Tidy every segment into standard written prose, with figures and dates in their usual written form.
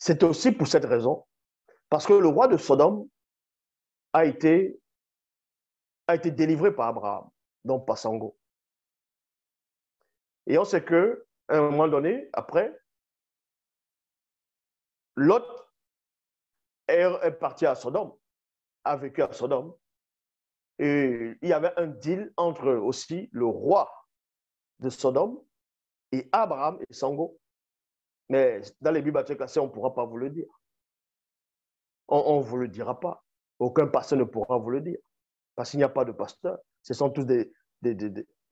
C'est aussi pour cette raison, parce que le roi de Sodome a été délivré par Abraham, donc par Sango. Et on sait qu'à un moment donné, après, Lot est parti à Sodome, a vécu à Sodome. Et il y avait un deal entre aussi le roi de Sodome et Abraham et Sango. Mais dans les Bibles classées, on ne pourra pas vous le dire. On ne vous le dira pas. Aucun pasteur ne pourra vous le dire. Parce qu'il n'y a pas de pasteur. Ce sont tous des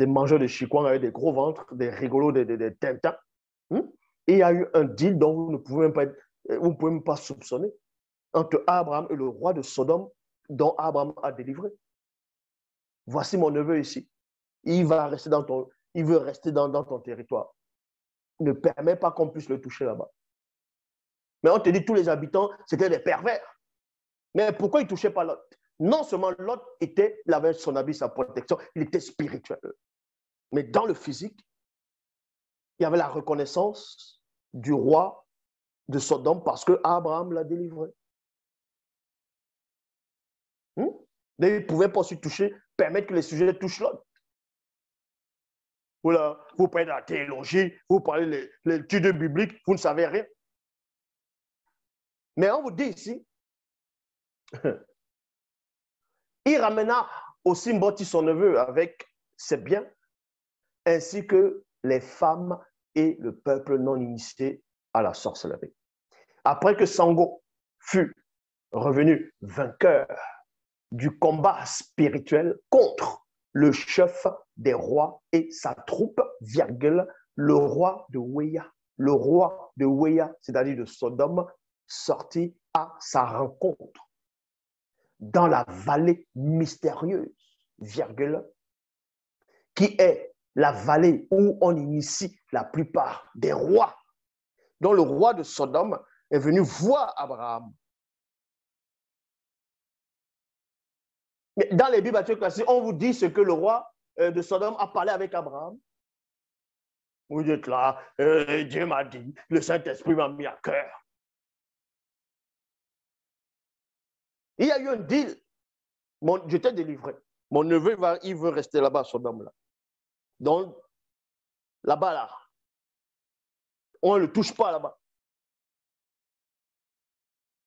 mangeurs de chicoins avec des gros ventres, des rigolos, des tintins. Et il y a eu un deal dont vous ne pouvez même pas soupçonner entre Abraham et le roi de Sodome dont Abraham a délivré. Voici mon neveu ici. Il veut rester dans ton territoire. Ne permets pas qu'on puisse le toucher là-bas. Mais on te dit tous les habitants, c'était des pervers. Mais pourquoi ils ne touchaient pas Lot? Non seulement Lot il avait son habit, sa protection, il était spirituel. Mais dans le physique, il y avait la reconnaissance du roi de Sodome parce que Abraham l'a délivré. Mais il ne pouvait pas se toucher, permettre que les sujets touchent Lot. Voilà, vous parlez de la théologie, vous parlez de l'étude biblique, vous ne savez rien. Mais on vous dit ici, il ramena aussi Mboti son neveu avec ses biens, ainsi que les femmes et le peuple non initié à la sorcellerie. Après que Sango fut revenu vainqueur du combat spirituel contre le chef des rois et sa troupe, le roi de Weya. Le roi de Weya, c'est-à-dire de Sodome, sortit à sa rencontre dans la vallée mystérieuse, qui est la vallée où on initie la plupart des rois. Donc le roi de Sodome est venu voir Abraham. Mais dans les Bibles classiques, on vous dit ce que le roi de Sodome a parlé avec Abraham. Vous dites là, Dieu m'a dit, le Saint-Esprit m'a mis à cœur. Il y a eu un deal. Je t'ai délivré. Mon neveu, il veut rester là-bas, Sodome là. Donc, là-bas, là, on ne le touche pas là-bas.